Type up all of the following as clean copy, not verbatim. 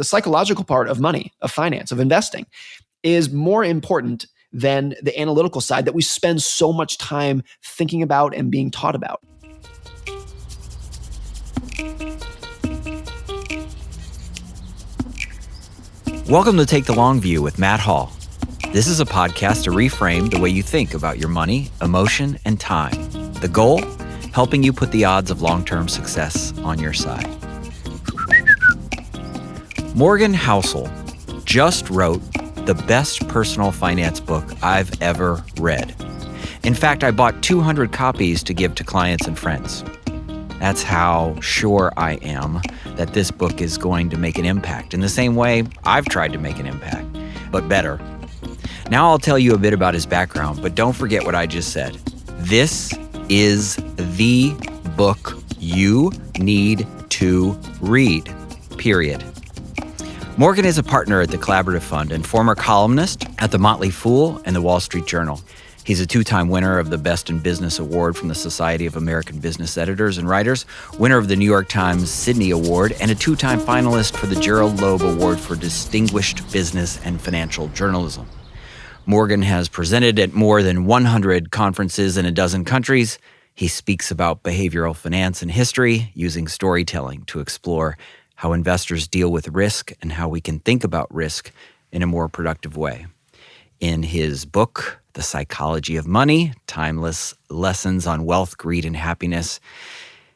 the psychological part of money, of finance, of investing is more important than the analytical side that we spend so much time thinking about and being taught about. Welcome to Take the Long View with Matt Hall. This is a podcast to reframe the way you think about your money, emotion, and time. The goal? Helping you put the odds of long-term success on your side. Morgan Housel just wrote the best personal finance book I've ever read. In fact, I bought 200 copies to give to clients and friends. That's how sure I am that this book is going to make an impact in the same way I've tried to make an impact, but better. Now I'll tell you a bit about his background, but don't forget what I just said. This is the book you need to read, period. Morgan is a partner at the Collaborative Fund and former columnist at the Motley and the Wall Street Journal. He's a two-time winner of the Best in Business Award from the Society of American Business Editors and Writers, winner of the New York Times Sidney Award, and a two-time finalist for the Gerald Loeb Award for Distinguished Business and Financial Journalism. Morgan has presented at more than 100 conferences in a dozen countries. He speaks about behavioral finance and history, using storytelling to explore how investors deal with risk and how we can think about risk in a more productive way. In his book, The Psychology of Money, Timeless Lessons on Wealth, Greed, and Happiness,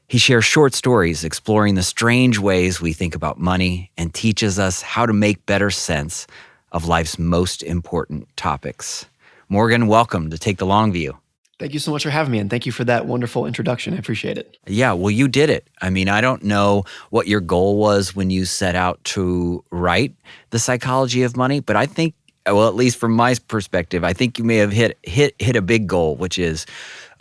he shares short stories exploring the strange ways we think about money and teaches us how to make better sense of life's most important topics. Morgan, welcome to Take the Long View. Thank you so much for having me, and thank you for that wonderful introduction. I appreciate it. Yeah, well, you did it. I mean, I don't know what your goal was when you set out to write The Psychology of Money, but I think, well, at least from my perspective, I think you may have hit a big goal, which is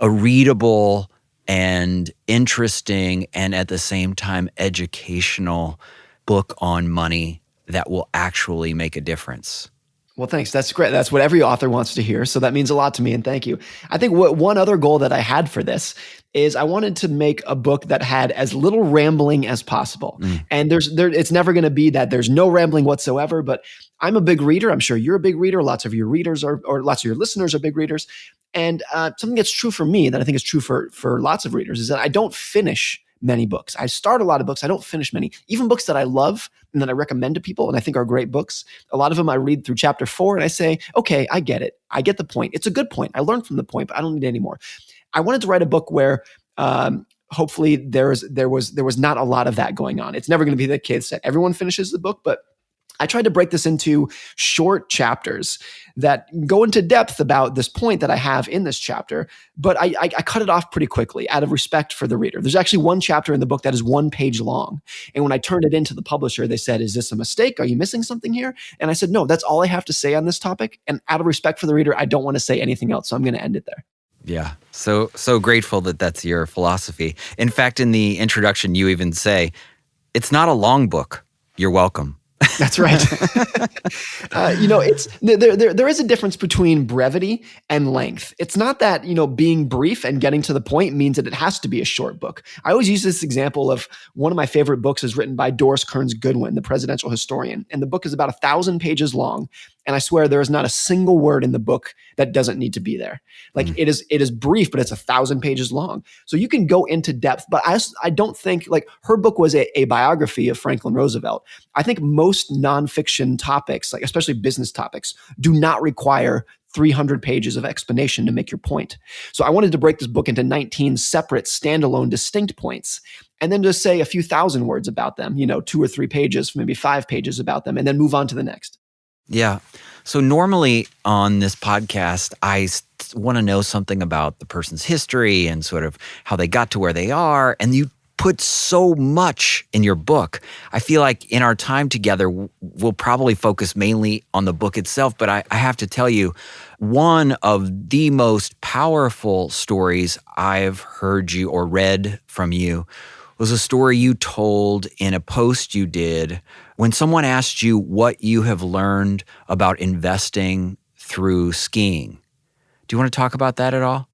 a readable and interesting and at the same time educational book on money that will actually make a difference. Well, thanks. That's great. That's what every author wants to hear. So that means a lot to me, and thank you. I think one other goal that I had for this is I wanted to make a book that had as little rambling as possible. And it's never going to be that there's no rambling whatsoever, but I'm a big reader. I'm sure you're a big reader. Lots of your readers or lots of your listeners are big readers. And something that's true for me that I think is true for lots of readers is that I don't finish many books. I start a lot of books. I don't finish many. Even books that I love and that I recommend to people and I think are great books. A lot of them I read through chapter 4 and I say, okay, I get it. I get the point. It's a good point. I learned from the point, but I don't need any more. I wanted to write a book where hopefully there was not a lot of that going on. It's never going to be the case that everyone finishes the book, but I tried to break this into short chapters that go into depth about this point that I have in this chapter, but I cut it off pretty quickly out of respect for the reader. There's actually one chapter in the book that is 1 page long. And when I turned it into the publisher, they said, is this a mistake? Are you missing something here? And I said, no, that's all I have to say on this topic. And out of respect for the reader, I don't want to say anything else. So I'm going to end it there. Yeah. So grateful that that's your philosophy. In fact, in the introduction, you even say, it's not a long book. You're welcome. That's right. There is a difference between brevity and length. It's not that, being brief and getting to the point means that it has to be a short book. I always use this example of one of my favorite books is written by Doris Kearns Goodwin, the presidential historian. And the book is about 1,000 pages long. And I swear there is not a single word in the book that doesn't need to be there. Like it is brief, but it's 1,000 pages long. So you can go into depth, but I don't think like her book was a biography of Franklin Roosevelt. I think most nonfiction topics, like especially business topics, do not require 300 pages of explanation to make your point. So I wanted to break this book into 19 separate, standalone, distinct points, and then just say a few thousand words about them, 2 or 3 pages, maybe 5 pages about them, and then move on to the next. Yeah. So normally on this podcast, I want to know something about the person's history and sort of how they got to where they are. And you put so much in your book. I feel like in our time together, we'll probably focus mainly on the book itself. But I have to tell you, one of the most powerful stories I've heard you or read from you was a story you told in a post you did when someone asked you what you have learned about investing through skiing. Do you want to talk about that at all?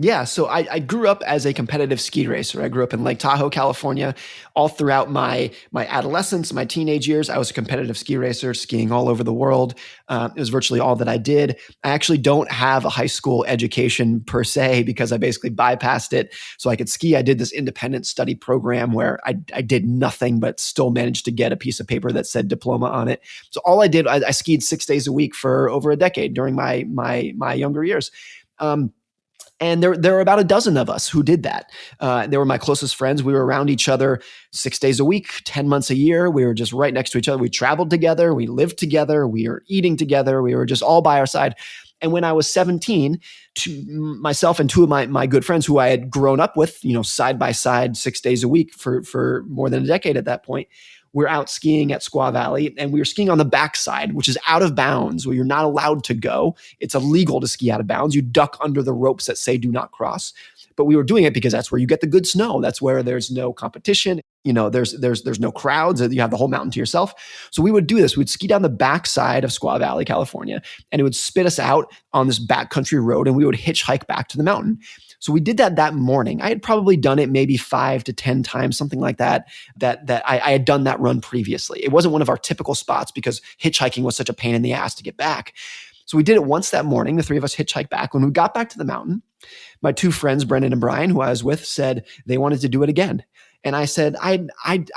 Yeah, so I grew up as a competitive ski racer. I grew up in Lake Tahoe, California. All throughout my adolescence, my teenage years, I was a competitive ski racer, skiing all over the world. It was virtually all that I did. I actually don't have a high school education per se because I basically bypassed it so I could ski. I did this independent study program where I did nothing but still managed to get a piece of paper that said diploma on it. So all I did, I skied 6 days a week for over a decade during my younger years. And there were about a dozen of us who did that. They were my closest friends. We were around each other 6 days a week, 10 months a year. We were just right next to each other. We traveled together. We lived together. We were eating together. We were just all by our side. And when I was 17, myself and two of my good friends who I had grown up with, side by side, 6 days a week for more than a decade at that point, we're out skiing at Squaw Valley, and we were skiing on the backside, which is out of bounds, where you're not allowed to go. It's illegal to ski out of bounds. You duck under the ropes that say do not cross. But we were doing it because that's where you get the good snow. That's where there's no competition. There's no crowds. You have the whole mountain to yourself. So we would do this. We'd ski down the backside of Squaw Valley, California, and it would spit us out on this backcountry road, and we would hitchhike back to the mountain. So we did that morning. I had probably done it maybe 5 to 10 times, something like that I had done that run previously. It wasn't one of our typical spots because hitchhiking was such a pain in the ass to get back. So we did it once that morning. The three of us hitchhiked back. When we got back to the mountain, my two friends, Brendan and Brian, who I was with, said they wanted to do it again. And I said, I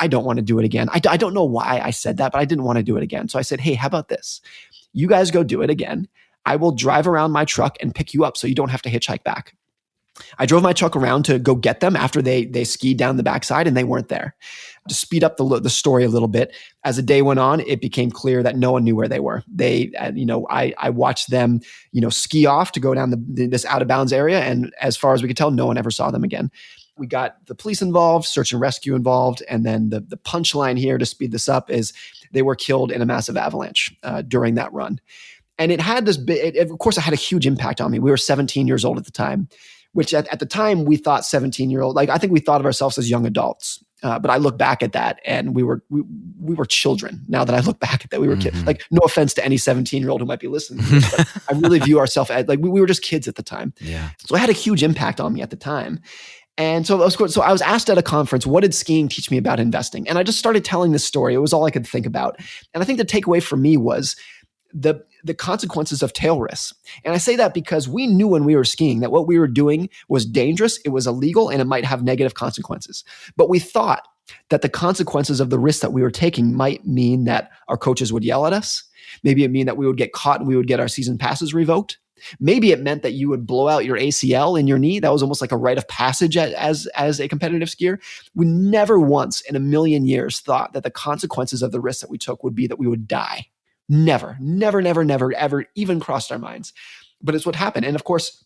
don't want to do it again. I don't know why I said that, but I didn't want to do it again. So I said, hey, how about this? You guys go do it again. I will drive around my truck and pick you up so you don't have to hitchhike back. I drove my truck around to go get them after they skied down the backside, and they weren't there. To speed up the story a little bit, as the day went on, it became clear that no one knew where they were. I watched them, ski off to go down this out of bounds area, and as far as we could tell, no one ever saw them again. We got the police involved, search and rescue involved, and then the punchline here to speed this up is they were killed in a massive avalanche during that run. And it had this big, of course, it had a huge impact on me. We were 17 years old at the time, which at the time we thought 17-year-old, I think we thought of ourselves as young adults. But I look back at that and we were children. Now that I look back at that, we were kids. Like, no offense to any 17-year-old who might be listening to this, but I really view ourselves as we were just kids at the time. Yeah. So it had a huge impact on me at the time. And so I was asked at a conference, what did skiing teach me about investing? And I just started telling this story. It was all I could think about. And I think the takeaway for me was the consequences of tail risks. And I say that because we knew when we were skiing that what we were doing was dangerous, it was illegal, and it might have negative consequences. But we thought that the consequences of the risks that we were taking might mean that our coaches would yell at us. Maybe it mean that we would get caught and we would get our season passes revoked. Maybe it meant that you would blow out your ACL in your knee. That was almost like a rite of passage as a competitive skier. We never once in a million years thought that the consequences of the risks that we took would be that we would die. Never, ever even crossed our minds. But it's what happened. And of course,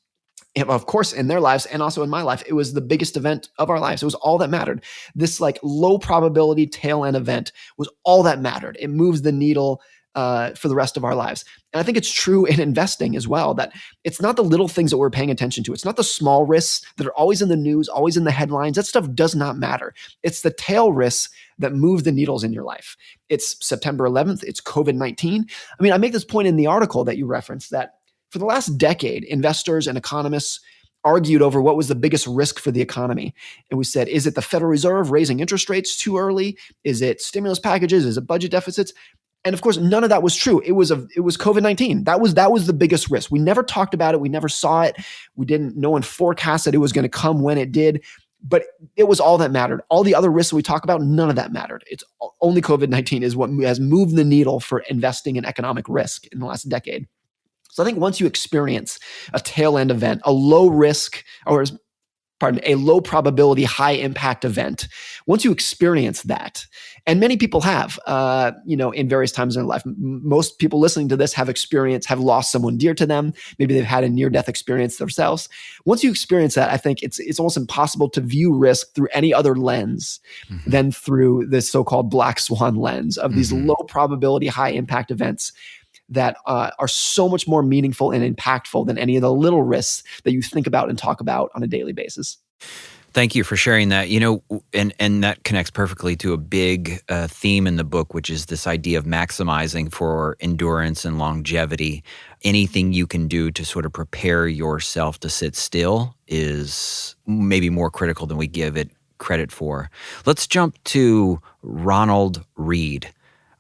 in their lives and also in my life, it was the biggest event of our lives. It was all that mattered. This low probability tail end event was all that mattered. It moves the needle for the rest of our lives. And I think it's true in investing as well, that it's not the little things that we're paying attention to. It's not the small risks that are always in the news, always in the headlines. That stuff does not matter. It's the tail risks that move the needles in your life. It's September 11th. It's COVID-19. I mean, I make this point in the article that you referenced that for the last decade, investors and economists argued over what was the biggest risk for the economy. And we said, is it the Federal Reserve raising interest rates too early? Is it stimulus packages? Is it budget deficits? And of course, none of that was true. It was COVID-19. That was the biggest risk. We never talked about it. We never saw it. No one forecasted it was going to come when it did. But it was all that mattered. All the other risks we talk about, none of that mattered. It's only COVID-19 is what has moved the needle for investing in economic risk in the last decade. So I think once you experience a tail end event, a low probability, high impact event, once you experience that, and many people have, in various times in their life, most people listening to this have lost someone dear to them. Maybe they've had a near-death experience themselves. Once you experience that, I think it's almost impossible to view risk through any other lens than through this so-called black swan lens of these low probability, high impact events that are so much more meaningful and impactful than any of the little risks that you think about and talk about on a daily basis. Thank you for sharing that. And that connects perfectly to a big theme in the book, which is this idea of maximizing for endurance and longevity. Anything you can do to sort of prepare yourself to sit still is maybe more critical than we give it credit for. Let's jump to Ronald Reed.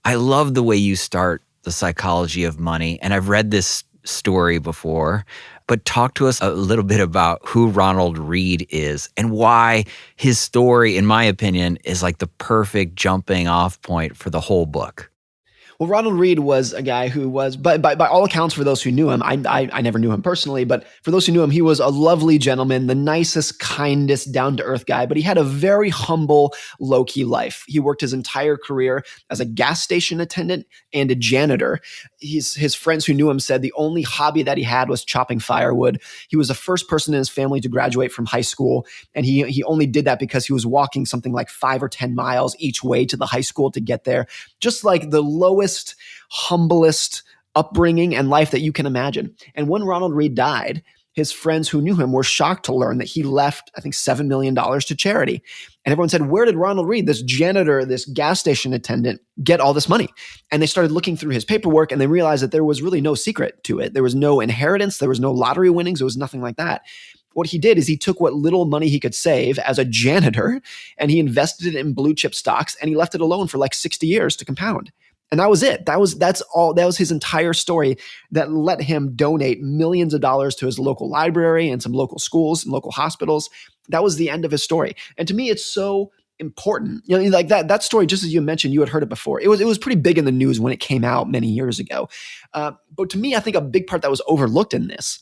I love the way you start The Psychology of Money, and I've read this story before, but talk to us a little bit about who Ronald Reed is and why his story, in my opinion, is like the perfect jumping off point for the whole book. Well, Ronald Reed was a guy who was, by all accounts, for those who knew him, I never knew him personally, but for those who knew him, he was a lovely gentleman, the nicest, kindest, down-to-earth guy, but he had a very humble, low-key life. He worked his entire career as a gas station attendant and a janitor. His friends who knew him said the only hobby that he had was chopping firewood. He was the first person in his family to graduate from high school, and he only did that because he was walking something like 5 or 10 miles each way to the high school to get there. Just like the lowest, humblest upbringing and life that you can imagine. And when Ronald Reed died, his friends who knew him were shocked to learn that he left, I think, $7 million to charity. And everyone said, where did Ronald Reed, this janitor, this gas station attendant, get all this money? And they started looking through his paperwork, and they realized that there was really no secret to it. There was no inheritance. There was no lottery winnings. There was nothing like that. What he did is he took what little money he could save as a janitor, and he invested it in blue chip stocks, and he left it alone for like 60 years to compound. And that was it. That was his entire story that let him donate millions of dollars to his local library and some local schools and local hospitals. That was the end of his story. And to me, it's so important. Like that story, just as you mentioned, you had heard it before. It was pretty big in the news when it came out many years ago. But to me, I think a big part that was overlooked in this,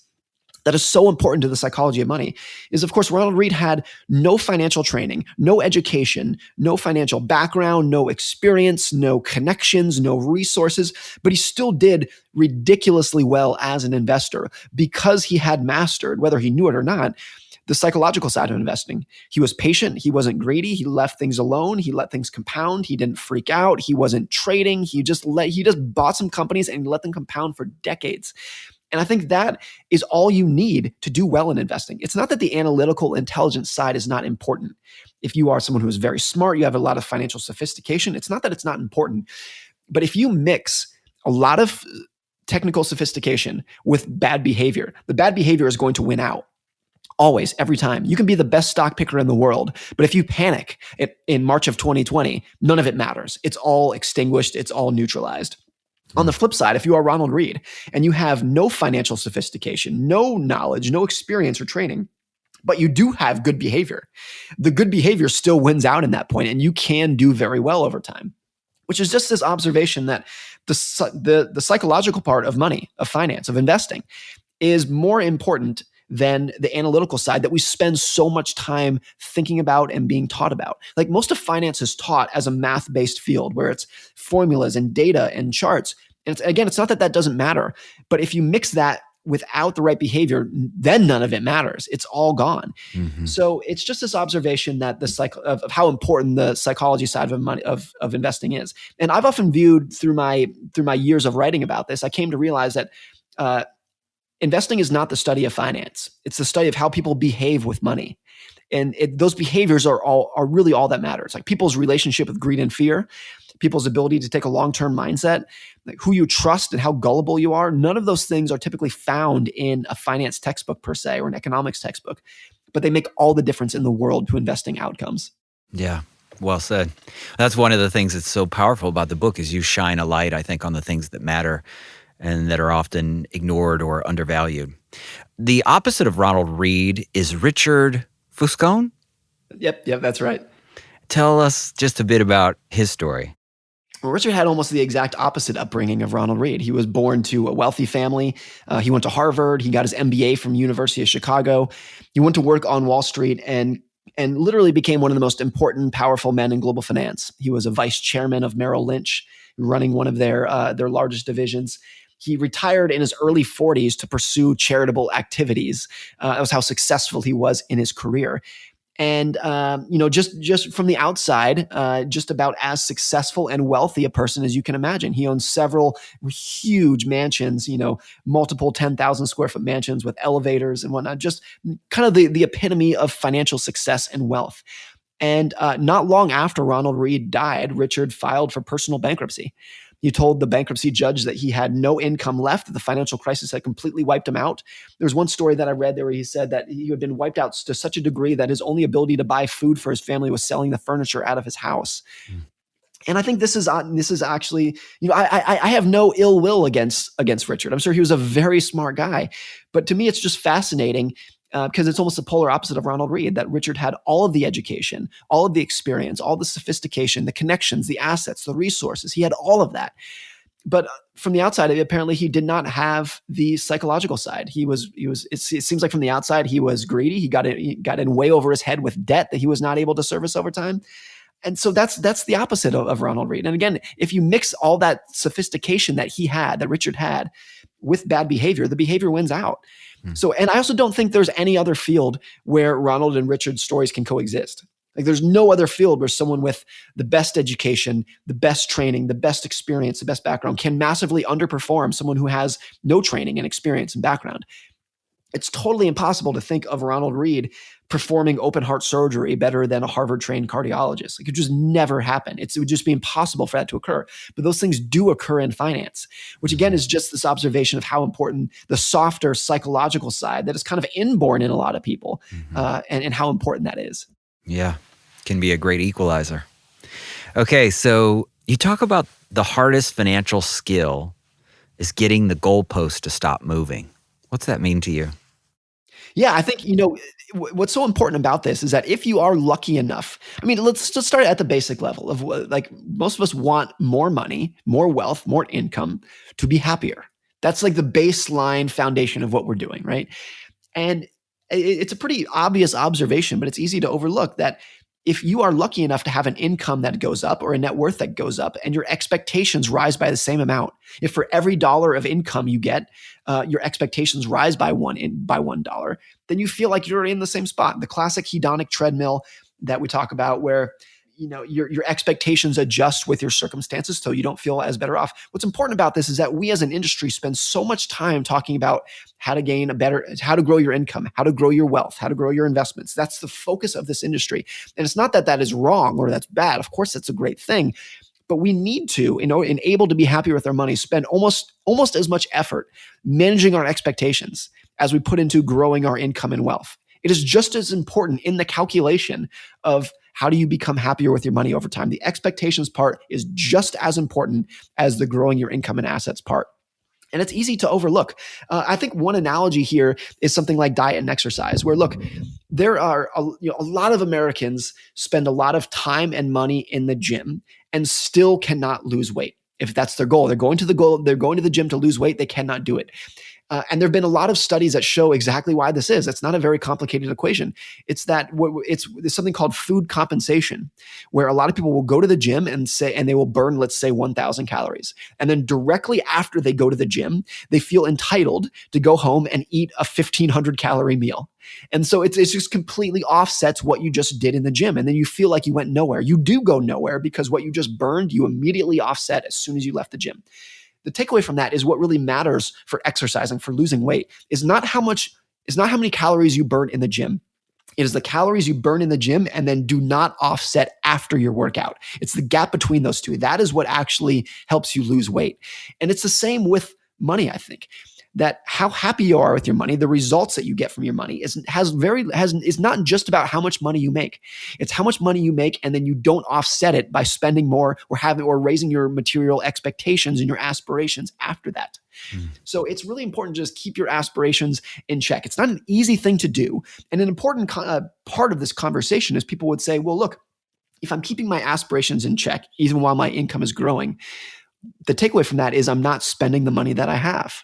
that is so important to the psychology of money, is, of course, Ronald Reed had no financial training, no education, no financial background, no experience, no connections, no resources, but he still did ridiculously well as an investor because he had mastered, whether he knew it or not, the psychological side of investing. He was patient. He wasn't greedy. He left things alone. He let things compound. He didn't freak out. He wasn't trading. He just bought some companies and let them compound for decades. And I think that is all you need to do well in investing. It's not that the analytical intelligence side is not important. If you are someone who is very smart, you have a lot of financial sophistication, it's not that it's not important. But if you mix a lot of technical sophistication with bad behavior, the bad behavior is going to win out. Always, every time. You can be the best stock picker in the world, but if you panic in March of 2020, none of it matters. It's all extinguished. It's all neutralized. On the flip side, if you are Ronald Reed and you have no financial sophistication, no knowledge, no experience or training, but you do have good behavior, the good behavior still wins out in that point, and you can do very well over time, which is just this observation that the psychological part of money, of finance, of investing is more important than the analytical side that we spend so much time thinking about and being taught about. Like most of finance is taught as a math-based field where it's formulas and data and charts. And it's not that doesn't matter, but if you mix that without the right behavior, then none of it matters. It's all gone. Mm-hmm. So it's just this observation that of how important the psychology side of money of investing is. And I've often viewed through my years of writing about this, I came to realize that investing is not the study of finance. It's the study of how people behave with money. And those behaviors are really all that matters. Like people's relationship with greed and fear, people's ability to take a long-term mindset, like who you trust and how gullible you are. None of those things are typically found in a finance textbook per se or an economics textbook, but they make all the difference in the world to investing outcomes. Yeah. Well said. That's one of the things that's so powerful about the book is you shine a light, I think, on the things that matter and that are often ignored or undervalued. The opposite of Ronald Reed is Richard Fuscone? Yep, that's right. Tell us just a bit about his story. Well, Richard had almost the exact opposite upbringing of Ronald Reed. He was born to a wealthy family. He went to Harvard. He got his MBA from University of Chicago. He went to work on Wall Street and literally became one of the most important, powerful men in global finance. He was a vice chairman of Merrill Lynch, running one of their largest divisions. He retired in his early 40s to pursue charitable activities. That was how successful he was in his career. And just from the outside, just about as successful and wealthy a person as you can imagine. He owns several huge mansions, multiple 10,000 square foot mansions with elevators and whatnot. Just kind of the epitome of financial success and wealth. And not long after Ronald Reed died, Richard filed for personal bankruptcy. He told the bankruptcy judge that he had no income left, that the financial crisis had completely wiped him out. There was one story that I read there where he said that he had been wiped out to such a degree that his only ability to buy food for his family was selling the furniture out of his house. Mm. And I think this is actually, I have no ill will against Richard. I'm sure he was a very smart guy, but to me, it's just fascinating because it's almost the polar opposite of Ronald Reed, that Richard had all of the education, all of the experience, all the sophistication, the connections, the assets, the resources. He had all of that. But from the outside, apparently he did not have the psychological side. It seems like from the outside, he was greedy. He got in way over his head with debt that he was not able to service over time. And so that's the opposite of Ronald Reed. And again, if you mix all that sophistication that Richard had, with bad behavior, the behavior wins out. So, and I also don't think there's any other field where Ronald and Richard's stories can coexist. Like there's no other field where someone with the best education, the best training, the best experience, the best background can massively underperform someone who has no training and experience and background. It's totally impossible to think of Ronald Reed performing open heart surgery better than a Harvard-trained cardiologist. It could just never happen. It would just be impossible for that to occur. But those things do occur in finance, which again is just this observation of how important the softer psychological side that is kind of inborn in a lot of people, and how important that is. Yeah, can be a great equalizer. Okay, so you talk about the hardest financial skill is getting the goalpost to stop moving. What's that mean to you? Yeah, I think, what's so important about this is that if you are lucky enough, let's just start at the basic level of like most of us want more money, more wealth, more income to be happier. That's like the baseline foundation of what we're doing, right? And it's a pretty obvious observation, but it's easy to overlook that if you are lucky enough to have an income that goes up or a net worth that goes up and your expectations rise by the same amount, if for every dollar of income you get, your expectations rise by $1, then you feel like you're in the same spot. The classic hedonic treadmill that we talk about where your expectations adjust with your circumstances so you don't feel as better off. What's important about this is that we as an industry spend so much time talking about how to grow your income, how to grow your wealth, how to grow your investments. That's the focus of this industry. And it's not that is wrong or that's bad. Of course, that's a great thing. But we need to, and able to be happy with our money, spend almost as much effort managing our expectations as we put into growing our income and wealth. It is just as important in the calculation of how do you become happier with your money over time. The expectations part is just as important as the growing your income and assets part. And it's easy to overlook. I think one analogy here is something like diet and exercise, where look, there are a lot of Americans spend a lot of time and money in the gym and still cannot lose weight. If that's their goal, they're going to the gym to lose weight, they cannot do it. And there have been a lot of studies that show exactly why this is. It's not a very complicated equation. It's something called food compensation, where a lot of people will go to the gym and they will burn, let's say, 1,000 calories. And then directly after they go to the gym, they feel entitled to go home and eat a 1,500 calorie meal. And so it's just completely offsets what you just did in the gym. And then you feel like you went nowhere. You do go nowhere because what you just burned, you immediately offset as soon as you left the gym. The takeaway from that is what really matters for exercising, for losing weight, is not how many calories you burn in the gym. It is the calories you burn in the gym and then do not offset after your workout. It's the gap between those two. That is what actually helps you lose weight. And it's the same with money, I think. That how happy you are with your money, the results that you get from your money is not just about how much money you make. It's how much money you make, and then you don't offset it by spending more or raising your material expectations and your aspirations after that. So it's really important to just keep your aspirations in check. It's not an easy thing to do, and an important part of this conversation is people would say, "Well, look, if I'm keeping my aspirations in check, even while my income is growing, the takeaway from that is I'm not spending the money that I have."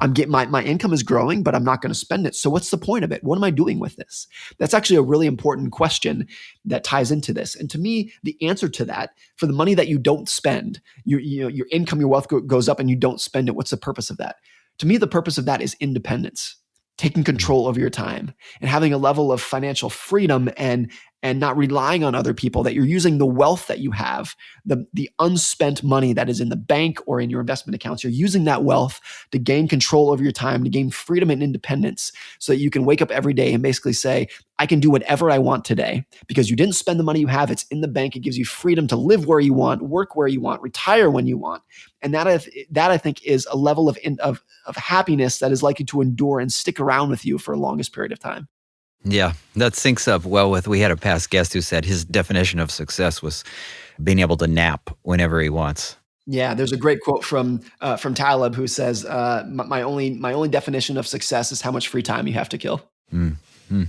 I'm getting my income is growing, but I'm not going to spend it. So what's the point of it? What am I doing with this? That's actually a really important question that ties into this. And to me, the answer to that, for the money that you don't spend, your income, your wealth goes up and you don't spend it. What's the purpose of that? To me, the purpose of that is independence. taking control of your time, and having a level of financial freedom and not relying on other people, that you're using the wealth that you have, the unspent money that is in the bank or in your investment accounts, you're using that wealth to gain control over your time, to gain freedom and independence, so that you can wake up every day and basically say, I can do whatever I want today because you didn't spend the money you have. It's in the bank. It gives you freedom to live where you want, work where you want, retire when you want. And that I think is a level of happiness that is likely to endure and stick around with you for a longest period of time. Yeah, that syncs up well with, we had a past guest who said his definition of success was being able to nap whenever he wants. Yeah, there's a great quote from Taleb who says, "My only definition of success is how much free time you have to kill." Mm-hmm.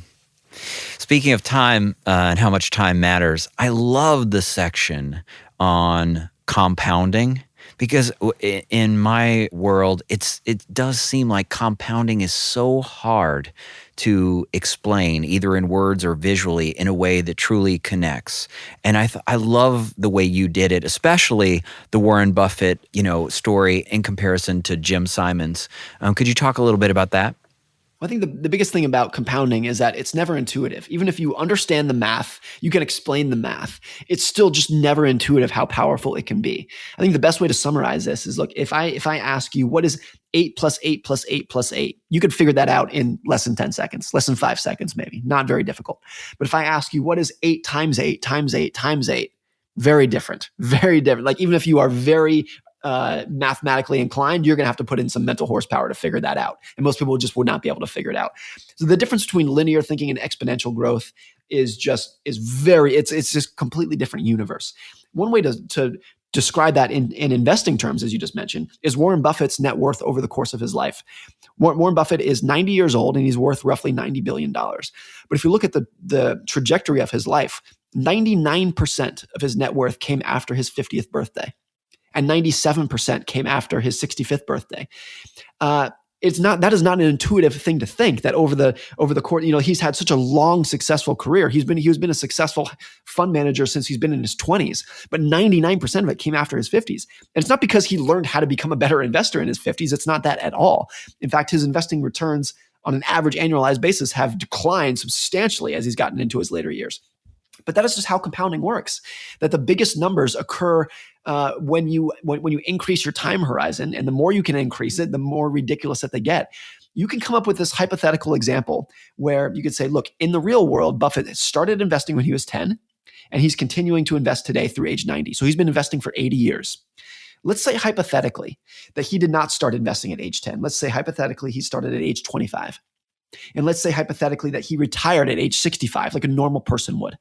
Speaking of time and how much time matters, I love the section on compounding, because in my world, it does seem like compounding is so hard to explain, either in words or visually, in a way that truly connects. And I love the way you did it, especially the Warren Buffett, story in comparison to Jim Simons. Could you talk a little bit about that? I think the biggest thing about compounding is that it's never intuitive. Even if you understand the math, you can explain the math, it's still just never intuitive how powerful it can be. I think the best way to summarize this is, look, if I ask you what is 8 plus 8 plus 8 plus 8, you could figure that out in less than 10 seconds, less than 5 seconds maybe, not very difficult. But if I ask you what is 8 times 8 times 8 times 8, very different, very different. Like, even if you are very mathematically inclined, you're going to have to put in some mental horsepower to figure that out. And most people just would not be able to figure it out. So the difference between linear thinking and exponential growth is just completely different universe. One way to describe that in investing terms, as you just mentioned, is Warren Buffett's net worth over the course of his life. Warren Buffett is 90 years old and he's worth roughly $90 billion. But if you look at the trajectory of his life, 99% of his net worth came after his 50th birthday. And 97% came after his 65th birthday. That is not an intuitive thing to think, that over the course, he's had such a long, successful career. He's been a successful fund manager since he's been in his 20s, but 99% of it came after his 50s. And it's not because he learned how to become a better investor in his 50s. It's not that at all. In fact, his investing returns on an average annualized basis have declined substantially as he's gotten into his later years. But that is just how compounding works, that the biggest numbers occur when you increase your time horizon, and the more you can increase it, the more ridiculous that they get. You can come up with this hypothetical example where you could say, look, in the real world, Buffett started investing when he was 10, and he's continuing to invest today through age 90. So he's been investing for 80 years. Let's say hypothetically that he did not start investing at age 10. Let's say hypothetically he started at age 25. And let's say hypothetically that he retired at age 65, like a normal person would.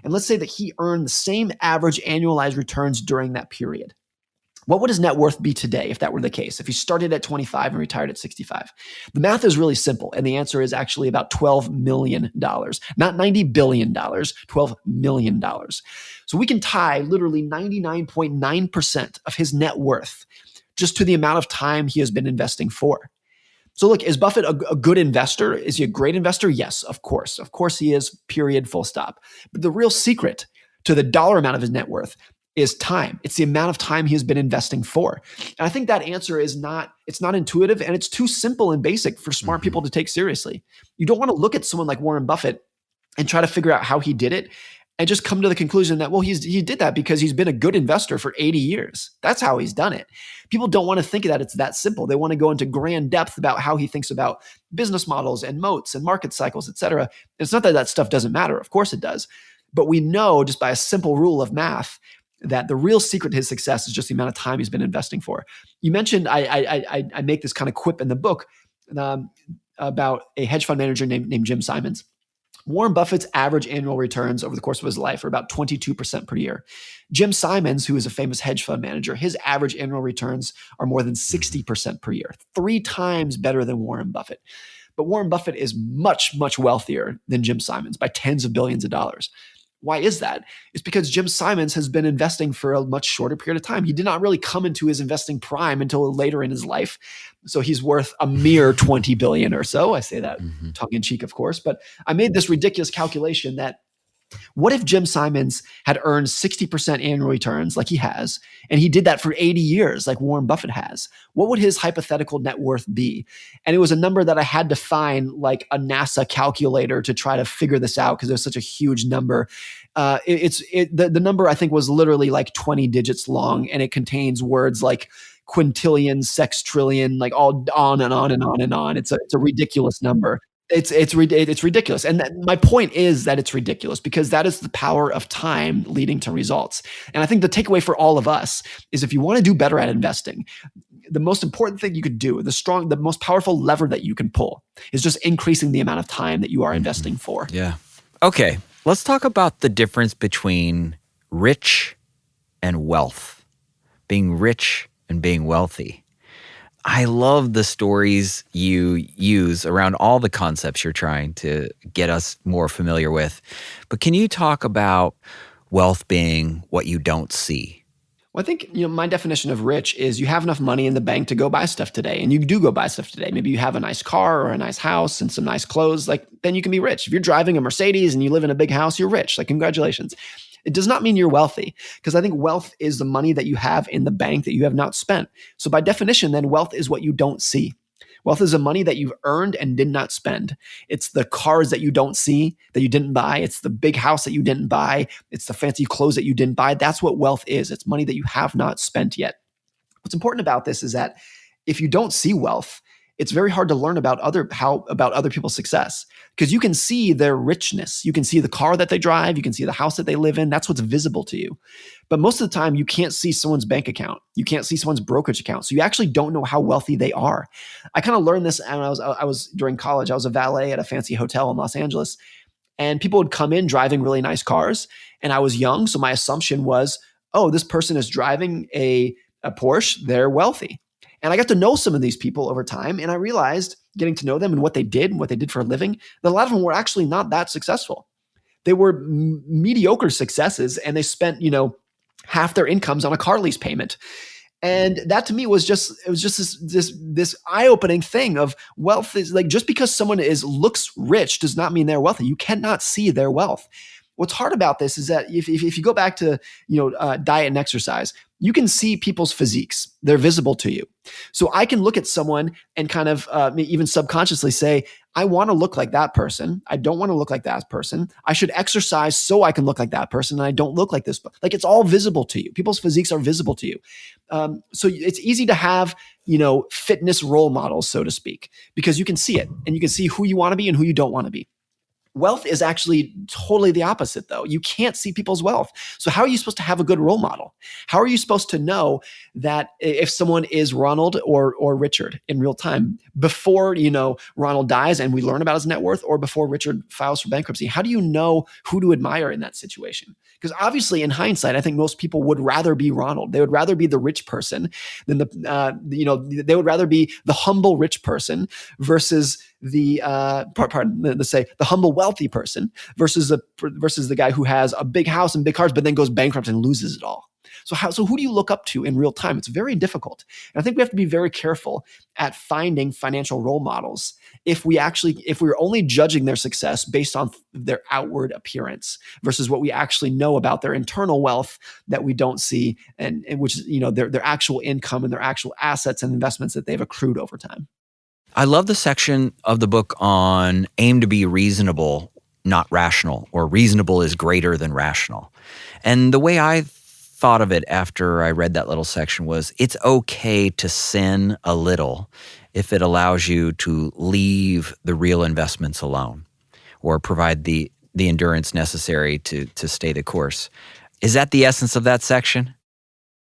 And let's say that he earned the same average annualized returns during that period. What would his net worth be today if that were the case, if he started at 25 and retired at 65? The math is really simple, and the answer is actually about $12 million. Not $90 billion, $12 million. So we can tie literally 99.9% of his net worth just to the amount of time he has been investing for. So look, is Buffett a good investor? Is he a great investor? Yes, of course. Of course he is, period, full stop. But the real secret to the dollar amount of his net worth is time. It's the amount of time he has been investing for. And I think that answer it's not intuitive, and it's too simple and basic for smart people to take seriously. You don't want to look at someone like Warren Buffett and try to figure out how he did it and just come to the conclusion that, well, he did that because he's been a good investor for 80 years. That's how he's done it. People don't want to think that it's that simple. They want to go into grand depth about how he thinks about business models and moats and market cycles, et cetera. It's not that stuff doesn't matter. Of course it does. But we know just by a simple rule of math that the real secret to his success is just the amount of time he's been investing for. You mentioned, I make this kind of quip in the book about a hedge fund manager named Jim Simons. Warren Buffett's average annual returns over the course of his life are about 22% per year. Jim Simons, who is a famous hedge fund manager, his average annual returns are more than 60% per year, 3 times better than Warren Buffett. But Warren Buffett is much, much wealthier than Jim Simons by tens of billions of dollars. Why is that? It's because Jim Simons has been investing for a much shorter period of time. He did not really come into his investing prime until later in his life. So he's worth a mere 20 billion or so. I say that tongue in cheek, of course, but I made this ridiculous calculation that What if Jim Simons had earned 60% annual returns like he has, and he did that for 80 years like Warren Buffett has? What would his hypothetical net worth be? And it was a number that I had to find like a NASA calculator to try to figure this out because it was such a huge number. The number I think was literally like 20 digits long, and it contains words like quintillion, sextrillion, like all on and on and on and on. It's a ridiculous number. It's ridiculous. And my point is that it's ridiculous because that is the power of time leading to results. And I think the takeaway for all of us is if you want to do better at investing, the most important thing you could do, the most powerful lever that you can pull is just increasing the amount of time that you are investing for. Yeah. Okay. Let's talk about the difference between rich and wealth, being rich and being wealthy. I love the stories you use around all the concepts you're trying to get us more familiar with. But can you talk about wealth being what you don't see? Well, I think my definition of rich is you have enough money in the bank to go buy stuff today, and you do go buy stuff today. Maybe you have a nice car or a nice house and some nice clothes. Like then you can be rich. If you're driving a Mercedes and you live in a big house, you're rich. Like congratulations. It does not mean you're wealthy because I think wealth is the money that you have in the bank that you have not spent. So by definition, then wealth is what you don't see. Wealth is the money that you've earned and did not spend. It's the cars that you don't see, that you didn't buy. It's the big house that you didn't buy. It's the fancy clothes that you didn't buy. That's what wealth is. It's money that you have not spent yet. What's important about this is that if you don't see wealth, it's very hard to learn about other people's success because you can see their richness. You can see the car that they drive. You can see the house that they live in. That's what's visible to you. But most of the time, you can't see someone's bank account. You can't see someone's brokerage account. So you actually don't know how wealthy they are. I kind of learned this when I was during college. I was a valet at a fancy hotel in Los Angeles, and people would come in driving really nice cars. And I was young, so my assumption was, oh, this person is driving a Porsche. They're wealthy. And I got to know some of these people over time, and I realized, getting to know them and what they did for a living, that a lot of them were actually not that successful. They were mediocre successes, and they spent, half their incomes on a car lease payment. And that to me was just this eye-opening thing of wealth is like, just because someone looks rich does not mean they're wealthy. You cannot see their wealth. What's hard about this is that if you go back to diet and exercise, you can see people's physiques. They're visible to you. So I can look at someone and kind of even subconsciously say, I want to look like that person. I don't want to look like that person. I should exercise so I can look like that person, and I don't look like this. Like it's all visible to you. People's physiques are visible to you. So it's easy to have fitness role models, so to speak, because you can see it and you can see who you want to be and who you don't want to be. Wealth is actually totally the opposite, though. You can't see people's wealth. So how are you supposed to have a good role model? How are you supposed to know that if someone is Ronald or Richard in real time before, Ronald dies and we learn about his net worth, or before Richard files for bankruptcy? How do you know who to admire in that situation? Because obviously, in hindsight, I think most people would rather be Ronald. They would rather be the rich person than they would rather be the humble rich person versus the humble wealthy person versus the guy who has a big house and big cars but then goes bankrupt and loses it all. So who do you look up to in real time? It's very difficult. And I think we have to be very careful at finding financial role models if we're only judging their success based on their outward appearance versus what we actually know about their internal wealth that we don't see, and which is their actual income and their actual assets and investments that they've accrued over time. I love the section of the book on aim to be reasonable, not rational, or reasonable is greater than rational. And the way I thought of it after I read that little section was it's okay to sin a little if it allows you to leave the real investments alone or provide the endurance necessary to stay the course. Is that the essence of that section?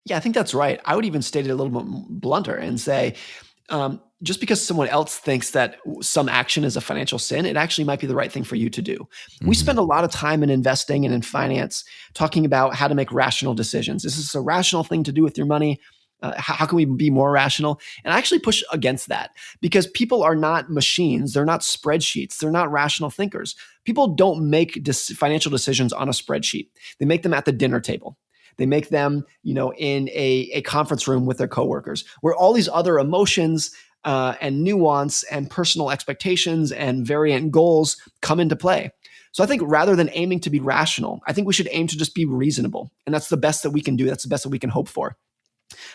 Yeah, I think that's right. I would even state it a little bit blunter and say, just because someone else thinks that some action is a financial sin, it actually might be the right thing for you to do. Mm-hmm. We spend a lot of time in investing and in finance talking about how to make rational decisions. This is a rational thing to do with your money. How can we be more rational? And I actually push against that because people are not machines. They're not spreadsheets. They're not rational thinkers. People don't make financial decisions on a spreadsheet. They make them at the dinner table. They make them, in a conference room with their coworkers, where all these other emotions and nuance and personal expectations and variant goals come into play. So I think rather than aiming to be rational, I think we should aim to just be reasonable. And that's the best that we can do. That's the best that we can hope for.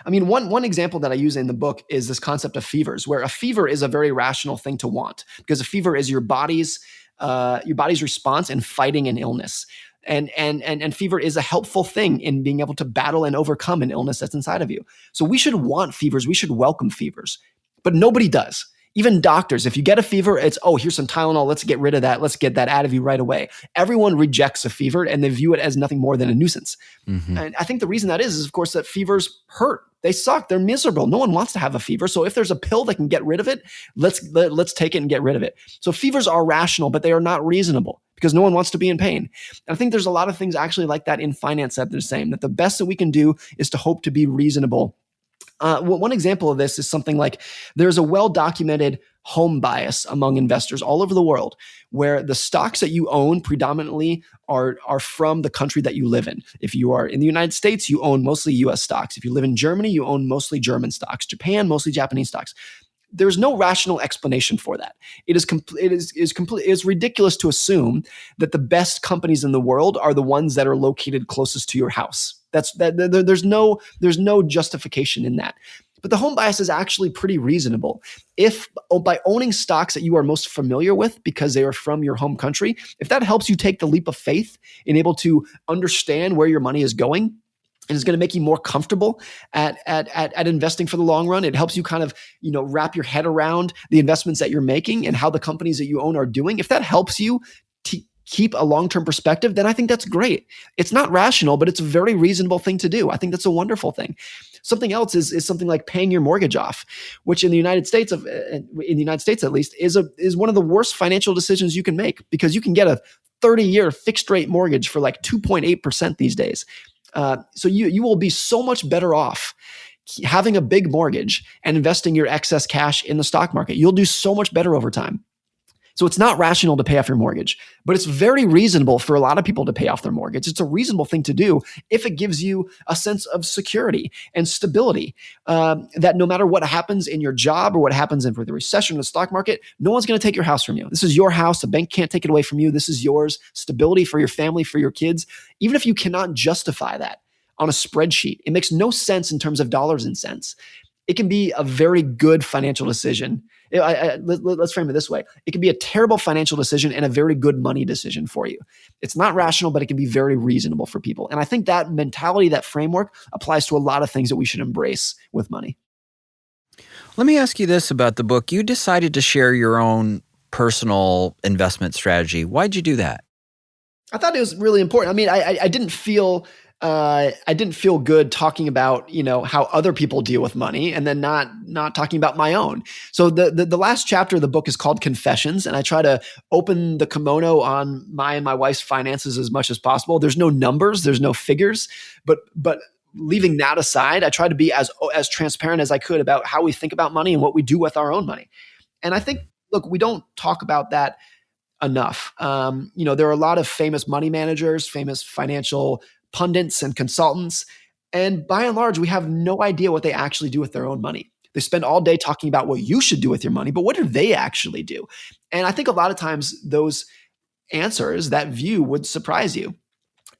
I mean, one example that I use in the book is this concept of fevers, where a fever is a very rational thing to want, because a fever is your body's response in fighting an illness. And fever is a helpful thing in being able to battle and overcome an illness that's inside of you. So we should want fevers. We should welcome fevers, but nobody does. Even doctors, if you get a fever, it's, oh, here's some Tylenol. Let's get rid of that. Let's get that out of you right away. Everyone rejects a fever and they view it as nothing more than a nuisance. Mm-hmm. And I think the reason that is of course, that fevers hurt. They suck. They're miserable. No one wants to have a fever. So if there's a pill that can get rid of it, let's take it and get rid of it. So fevers are rational, but they are not reasonable because no one wants to be in pain. And I think there's a lot of things actually like that in finance that they're saying, that the best that we can do is to hope to be reasonable. One example of this is something like there's a well-documented home bias among investors all over the world, where the stocks that you own predominantly are from the country that you live in. If you are in the United States, you own mostly US stocks. If you live in Germany, you own mostly German stocks. Japan, mostly Japanese stocks. There's no rational explanation for that. It is ridiculous to assume that the best companies in the world are the ones that are located closest to your house. There's no justification in that. But the home bias is actually pretty reasonable. If by owning stocks that you are most familiar with because they are from your home country, if that helps you take the leap of faith and able to understand where your money is going, and it's going to make you more comfortable at investing for the long run. It helps you kind of, wrap your head around the investments that you're making and how the companies that you own are doing. If that helps you keep a long-term perspective, then I think that's great. It's not rational, but it's a very reasonable thing to do. I think that's a wonderful thing. Something else is something like paying your mortgage off, which in the United States at least is one of the worst financial decisions you can make, because you can get a 30-year fixed rate mortgage for like 2.8% these days. So you will be so much better off having a big mortgage and investing your excess cash in the stock market. You'll do so much better over time. So it's not rational to pay off your mortgage, but it's very reasonable for a lot of people to pay off their mortgage. It's a reasonable thing to do if it gives you a sense of security and stability, that no matter what happens in your job or what happens in the recession in the stock market, no one's going to take your house from you. This is your house. The bank can't take it away from you. This is yours. Stability for your family, for your kids. Even if you cannot justify that on a spreadsheet, it makes no sense in terms of dollars and cents. It can be a very good financial decision. Let's frame it this way. It can be a terrible financial decision and a very good money decision for you. It's not rational, but it can be very reasonable for people. And I think that mentality, that framework applies to a lot of things that we should embrace with money. Let me ask you this about the book. You decided to share your own personal investment strategy. Why'd you do that? I thought it was really important. I mean, I didn't feel good talking about, how other people deal with money and then not talking about my own. So the last chapter of the book is called Confessions, and I try to open the kimono on my and my wife's finances as much as possible. There's no numbers, there's no figures, but leaving that aside, I try to be as transparent as I could about how we think about money and what we do with our own money. And I think, look, we don't talk about that enough. There are a lot of famous money managers, famous financial pundits and consultants. And by and large, we have no idea what they actually do with their own money. They spend all day talking about what you should do with your money, but what do they actually do? And I think a lot of times those answers, that view would surprise you,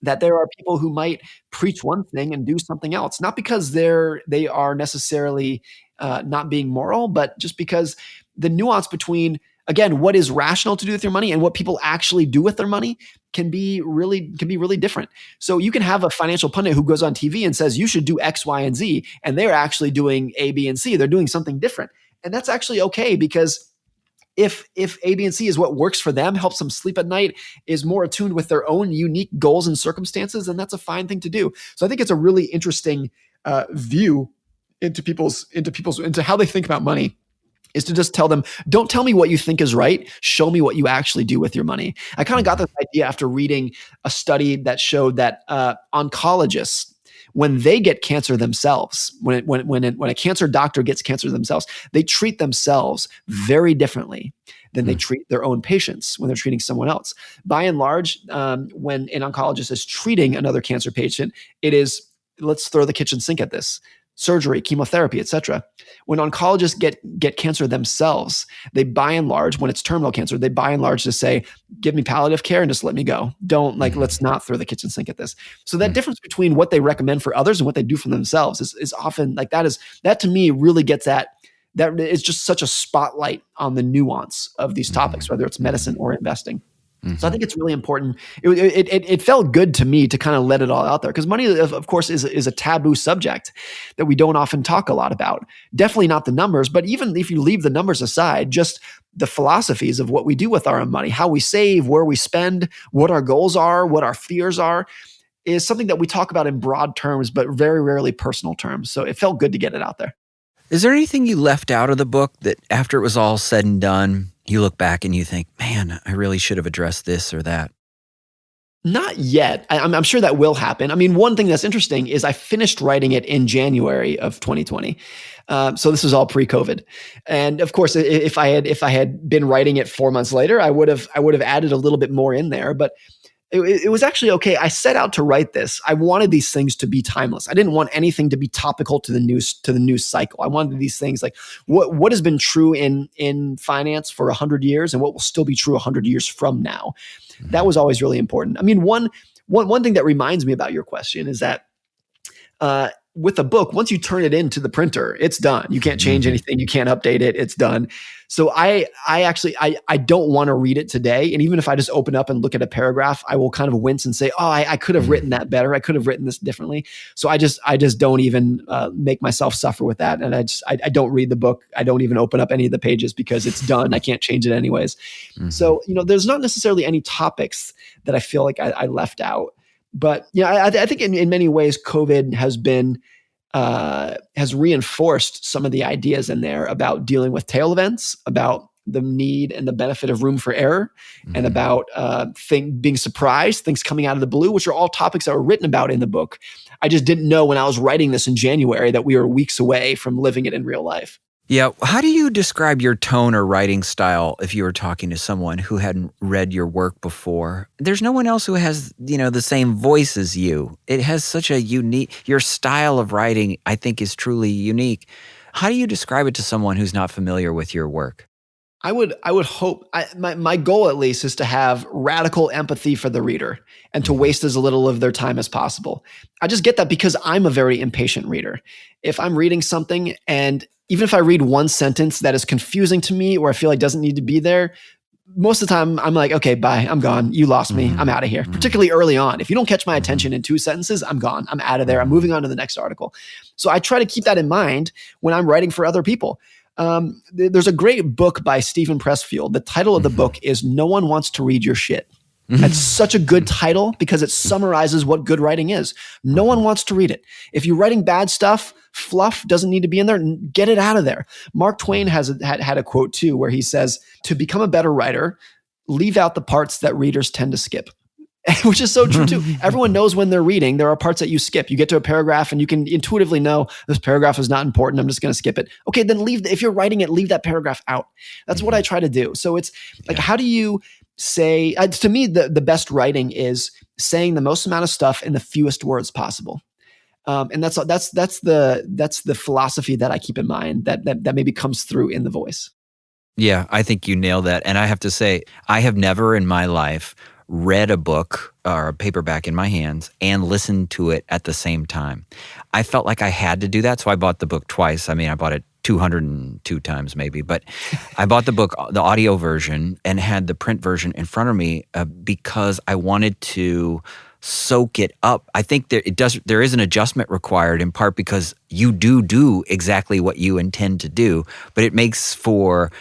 that there are people who might preach one thing and do something else, not because they are necessarily not being moral, but just because the nuance between, again, what is rational to do with your money and what people actually do with their money can be really different. So you can have a financial pundit who goes on TV and says you should do X, Y, and Z, and they're actually doing A, B, and C. They're doing something different. And that's actually okay, because if A, B, and C is what works for them, helps them sleep at night, is more attuned with their own unique goals and circumstances, then that's a fine thing to do. So I think it's a really interesting view into how they think about money, is to just tell them, don't tell me what you think is right. Show me what you actually do with your money. I kind of got this idea after reading a study that showed that oncologists, when they get cancer themselves, when a cancer doctor gets cancer themselves, they treat themselves very differently than they treat their own patients when they're treating someone else. By and large, when an oncologist is treating another cancer patient, it is, let's throw the kitchen sink at this. surgery, chemotherapy, etc. When oncologists get cancer themselves, they by and large, when it's terminal cancer, they by and large just say, give me palliative care and just let me go. Don't let's not throw the kitchen sink at this. So that difference between what they recommend for others and what they do for themselves is often like that to me really gets at that. It's just such a spotlight on the nuance of these topics, whether it's medicine or investing. So I think it's really important. It felt good to me to kind of let it all out there, because money, of course, is a taboo subject that we don't often talk a lot about. Definitely not the numbers, but even if you leave the numbers aside, just the philosophies of what we do with our own money, how we save, where we spend, what our goals are, what our fears are, is something that we talk about in broad terms, but very rarely personal terms. So it felt good to get it out there. Is there anything you left out of the book that after it was all said and done, you look back and you think, man, I really should have addressed this or that? Not yet. I'm sure that will happen. I mean, one thing that's interesting is I finished writing it in January of 2020. So this was all pre-COVID. And of course, if I had been writing it 4 months later, I would have added a little bit more in there. But it was actually okay. I set out to write this. I wanted these things to be timeless. I didn't want anything to be topical to the news cycle. I wanted these things like what has been true in finance for 100 years and what will still be true 100 years from now. That was always really important. I mean, one thing that reminds me about your question is that with a book, once you turn it into the printer, it's done. You can't change anything. You can't update it. It's done. So I actually don't want to read it today. And even if I just open up and look at a paragraph, I will kind of wince and say, oh, I could have written that better. I could have written this differently. So I just don't even make myself suffer with that. And I don't read the book. I don't even open up any of the pages because it's done. I can't change it anyways. So, there's not necessarily any topics that I feel like I left out. But I think in many ways, COVID has reinforced some of the ideas in there about dealing with tail events, about the need and the benefit of room for error, and about being surprised, things coming out of the blue, which are all topics that were written about in the book. I just didn't know when I was writing this in January that we were weeks away from living it in real life. Yeah. How do you describe your tone or writing style if you were talking to someone who hadn't read your work before? There's no one else who has, the same voice as you. It has such a your style of writing, I think, is truly unique. How do you describe it to someone who's not familiar with your work? I would hope, my goal at least is to have radical empathy for the reader and to waste as little of their time as possible. I just get that because I'm a very impatient reader. If I'm reading something and even if I read one sentence that is confusing to me or I feel like doesn't need to be there, most of the time I'm like, okay, bye, I'm gone. You lost me. I'm out of here. Particularly early on. If you don't catch my attention in 2 sentences, I'm gone. I'm out of there. I'm moving on to the next article. So I try to keep that in mind when I'm writing for other people. There's a great book by Stephen Pressfield. The title of the book is No One Wants to Read Your Shit. That's such a good title because it summarizes what good writing is. No one wants to read it. If you're writing bad stuff, fluff doesn't need to be in there. Get it out of there. Mark Twain had a quote too, where he says, to become a better writer, leave out the parts that readers tend to skip. Which is so true too. Everyone knows when they're reading, there are parts that you skip. You get to a paragraph and you can intuitively know this paragraph is not important. I'm just going to skip it. Okay, then if you're writing it, leave that paragraph out. That's what I try to do. So it's like, how do you say, to me, the best writing is saying the most amount of stuff in the fewest words possible. And that's the philosophy that I keep in mind that maybe comes through in the voice. Yeah, I think you nailed that. And I have to say, I have never in my life read a book or a paperback in my hands and listened to it at the same time. I felt like I had to do that, so I bought the book twice. I mean, I bought it 202 times maybe, but I bought the book, the audio version, and had the print version in front of me because I wanted to soak it up. I think there is an adjustment required in part because you do exactly what you intend to do, but it makes for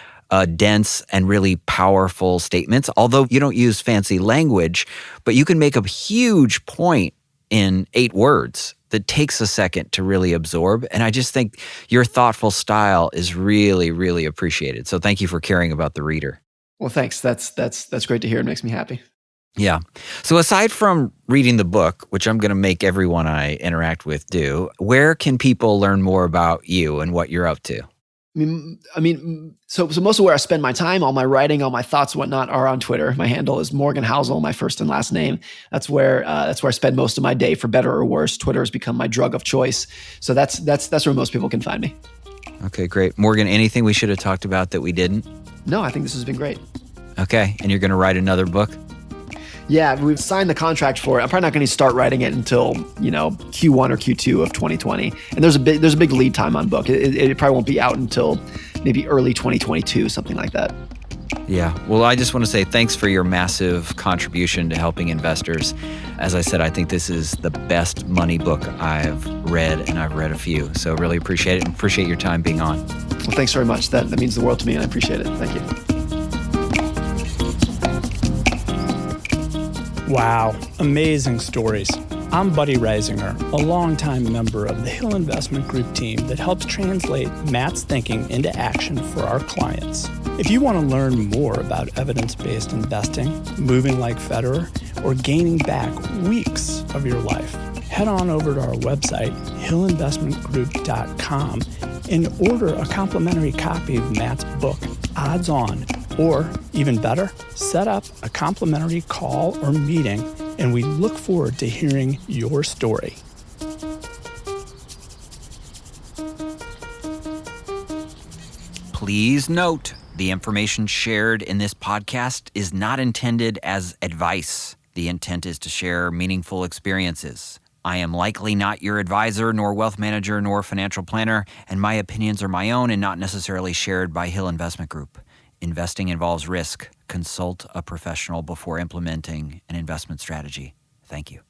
dense and really powerful statements. Although you don't use fancy language, but you can make a huge point in 8 words that takes a second to really absorb. And I just think your thoughtful style is really, really appreciated. So thank you for caring about the reader. Well, thanks. That's great to hear. It makes me happy. Yeah. So aside from reading the book, which I'm going to make everyone I interact with do, where can people learn more about you and what you're up to? So most of where I spend my time, all my writing, all my thoughts, whatnot, are on Twitter. My handle is Morgan Housel, my first and last name. That's where I spend most of my day, for better or worse. Twitter has become my drug of choice. So that's where most people can find me. Okay, great. Morgan, anything we should have talked about that we didn't? No, I think this has been great. Okay, and you're going to write another book? Yeah, we've signed the contract for it. I'm probably not going to start writing it until, Q1 or Q2 of 2020. And there's a big lead time on book. It probably won't be out until maybe early 2022, something like that. Yeah. Well, I just want to say thanks for your massive contribution to helping investors. As I said, I think this is the best money book I've read, and I've read a few. So really appreciate it, and appreciate your time being on. Well, thanks very much. That means the world to me, and I appreciate it. Thank you. Wow, amazing stories. I'm Buddy Reisinger, a longtime member of the Hill Investment Group team that helps translate Matt's thinking into action for our clients. If you want to learn more about evidence-based investing, moving like Federer, or gaining back weeks of your life, head on over to our website, hillinvestmentgroup.com, and order a complimentary copy of Matt's book, Odds On. Or, even better, set up a complimentary call or meeting, and we look forward to hearing your story. Please note, the information shared in this podcast is not intended as advice. The intent is to share meaningful experiences. I am likely not your advisor, nor wealth manager, nor financial planner, and my opinions are my own and not necessarily shared by Hill Investment Group. Investing involves risk. Consult a professional before implementing an investment strategy. Thank you.